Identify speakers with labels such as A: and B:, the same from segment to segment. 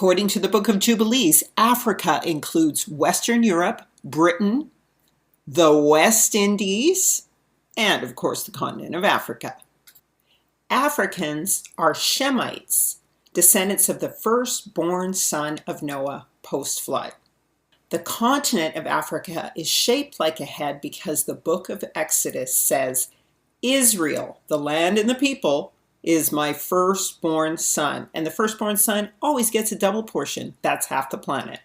A: According to the Book of Jubilees, Africa includes Western Europe, Britain, the West Indies, and of course the continent of Africa. Africans are Shemites, descendants of the firstborn son of Noah post-flood. The continent of Africa is shaped like a head because the book of Exodus says, Israel, the land and the people, is my firstborn son. And the firstborn son always gets a double portion. That's half the planet.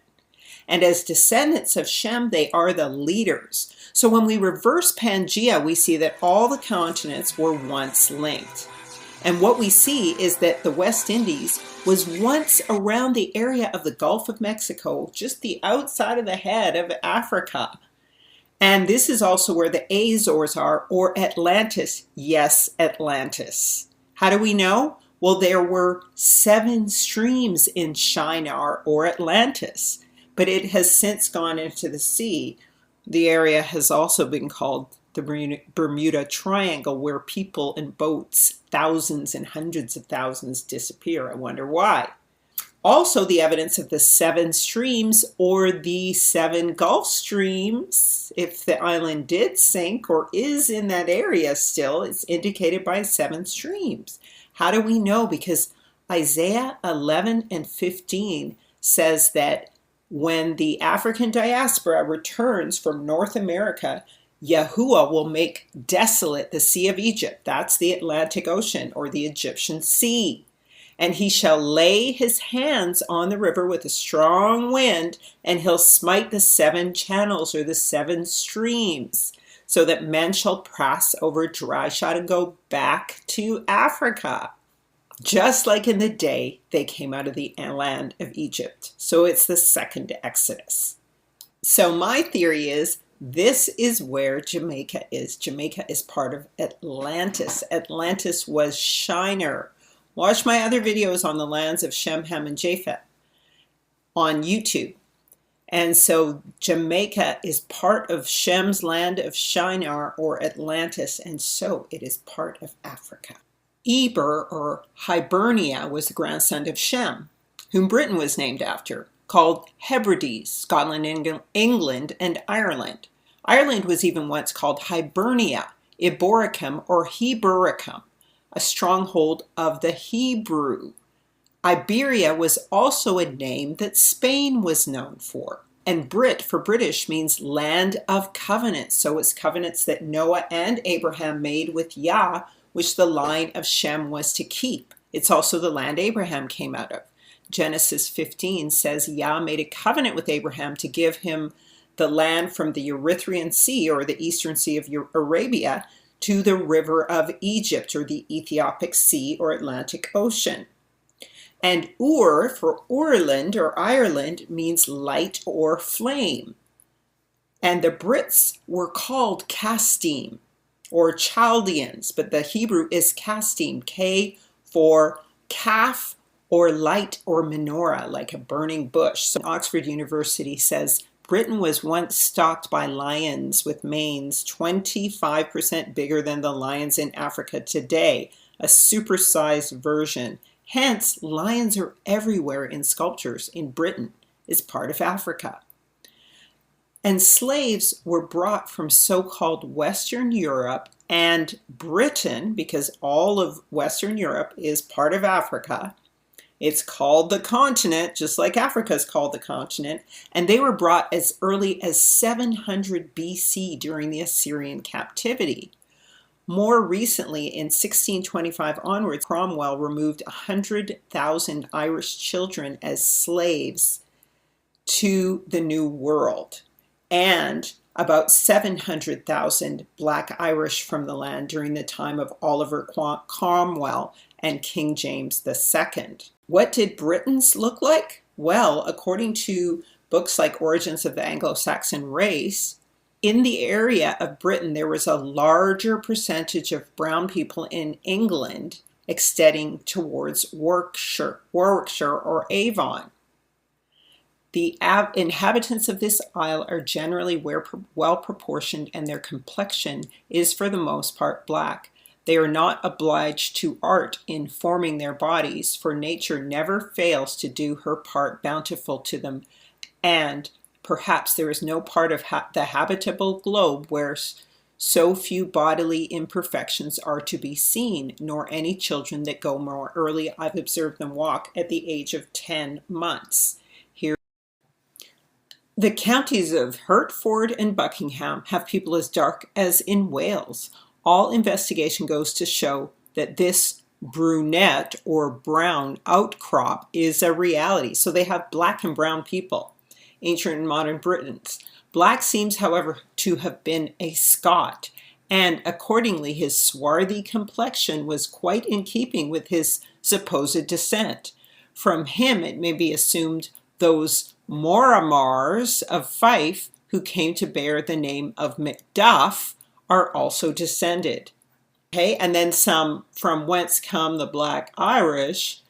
A: And as descendants of Shem, they are the leaders. So when we reverse Pangea, we see that all the continents were once linked. And what we see is that the West Indies was once around the area of the Gulf of Mexico, just the outside of the head of Africa. And this is also where the Azores are, or Atlantis. Yes, Atlantis. How do we know? Well, there were 7 streams in Shinar, or Atlantis, but it has since gone into the sea. The area has also been called the Bermuda Triangle, where people and boats, thousands and hundreds of thousands, disappear. I wonder why. Also, the evidence of the 7 streams, or the 7 Gulf Streams, if the island did sink or is in that area still, it's indicated by 7 streams. How do we know? Because Isaiah 11 and 15 says that when the African diaspora returns from North America, Yahuwah will make desolate the Sea of Egypt. That's the Atlantic Ocean, or the Egyptian Sea. And he shall lay his hands on the river with a strong wind, and he'll smite the 7 channels, or the 7 streams, so that men shall pass over dry shod and go back to Africa. Just like in the day they came out of the land of Egypt. So it's the second Exodus. So my theory is, this is where Jamaica is. Jamaica is part of Atlantis. Atlantis was Shinar. Watch my other videos on the lands of Shem, Ham, and Japheth on YouTube. And so Jamaica is part of Shem's land of Shinar, or Atlantis, and so it is part of Africa. Eber, or Hibernia, was the grandson of Shem, whom Britain was named after, called Hebrides, Scotland, England, and Ireland. Ireland was even once called Hibernia, Eboracum, or Hebericum, a stronghold of the Hebrew. Iberia was also a name that Spain was known for. And Brit, for British, means land of covenants. So it's covenants that Noah and Abraham made with Yah, which the line of Shem was to keep. It's also the land Abraham came out of. Genesis 15 says Yah made a covenant with Abraham to give him the land from the Erythraean Sea, or the eastern sea of Arabia, to the river of Egypt, or the Ethiopic Sea, or Atlantic Ocean. And Ur, for Urland, or Ireland, means light or flame. And the Brits were called Kastim, or Chaldeans, but the Hebrew is Kastim, K for calf, or light, or menorah, like a burning bush. So Oxford University says, Britain was once stalked by lions with manes 25% bigger than the lions in Africa today, a supersized version. Hence, lions are everywhere in sculptures in Britain. It's part of Africa. And slaves were brought from so-called Western Europe and Britain, because all of Western Europe is part of Africa. It's called the continent, just like Africa is called the continent, and they were brought as early as 700 BC during the Assyrian captivity. More recently, in 1625 onwards, Cromwell removed 100,000 Irish children as slaves to the New World, and about 700,000 Black Irish from the land during the time of Oliver Cromwell and King James II. What did Britons look like? Well, according to books like Origins of the Anglo-Saxon Race, in the area of Britain there was a larger percentage of brown people in England extending towards Warwickshire or Avon. The inhabitants of this isle are generally well proportioned, and their complexion is for the most part black. They are not obliged to art in forming their bodies, for nature never fails to do her part bountiful to them, and perhaps there is no part of the habitable globe where so few bodily imperfections are to be seen, nor any children that go more early. I've observed them walk at the age of 10 months. Here, the counties of Hertford and Buckingham have people as dark as in Wales. All investigation goes to show that this brunette or brown outcrop is a reality. So they have black and brown people, ancient and modern Britons. Black seems, however, to have been a Scot, and accordingly his swarthy complexion was quite in keeping with his supposed descent. From him it may be assumed those Moramars of Fife, who came to bear the name of Macduff, are also descended. Okay, and then some From Whence Come the Black Irish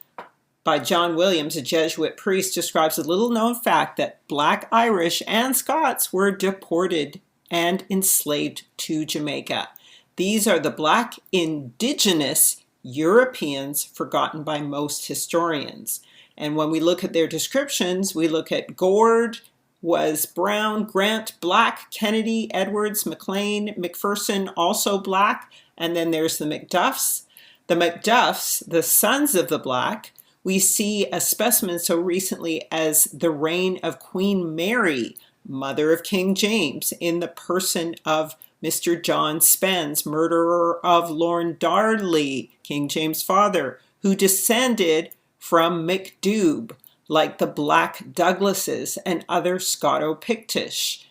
A: by John Williams, a Jesuit priest, describes a little-known fact that Black Irish and Scots were deported and enslaved to Jamaica. These are the Black indigenous Europeans forgotten by most historians. And when we look at their descriptions, we look at Gord was brown, Grant black, Kennedy, Edwards, McLean, McPherson also black, and then there's the Macduffs. The Macduffs, the sons of the Black, we see a specimen so recently as the reign of Queen Mary, mother of King James, in the person of Mr. John Spens, murderer of Lorne Darley, King James' father, who descended from MacDoob, like the Black Douglases and other Scoto-Pictish.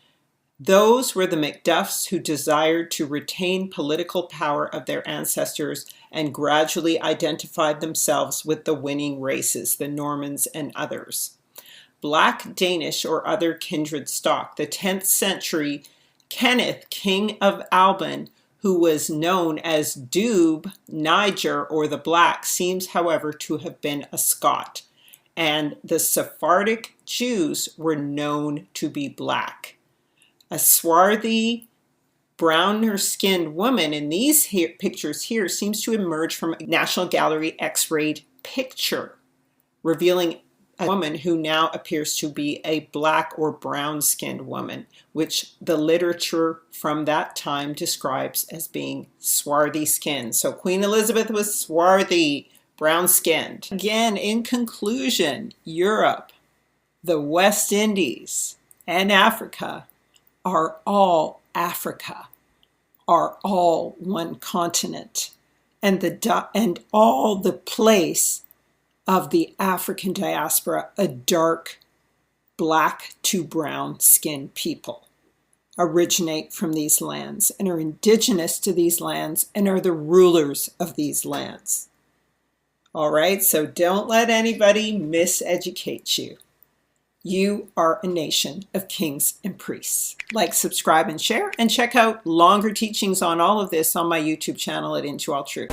A: Those were the Macduffs who desired to retain political power of their ancestors and gradually identified themselves with the winning races, the Normans and others. Black Danish or other kindred stock. The 10th century Kenneth, king of Alban, who was known as Dubh, Niger, or the Black, seems, however, to have been a Scot. And the Sephardic Jews were known to be black. A swarthy, browner-skinned woman in these pictures here seems to emerge from a National Gallery X-rayed picture, revealing a woman who now appears to be a black or brown-skinned woman, which the literature from that time describes as being swarthy skin. So Queen Elizabeth was swarthy, brown-skinned. Again, in conclusion, Europe, the West Indies, and Africa are all Africa, are all one continent, and all the place of the African diaspora, a dark black to brown skinned people, originate from these lands and are indigenous to these lands and are the rulers of these lands. All right, so don't let anybody miseducate you. You are a nation of kings and priests. Like, subscribe, and share, and check out longer teachings on all of this on my YouTube channel at Into All Truth.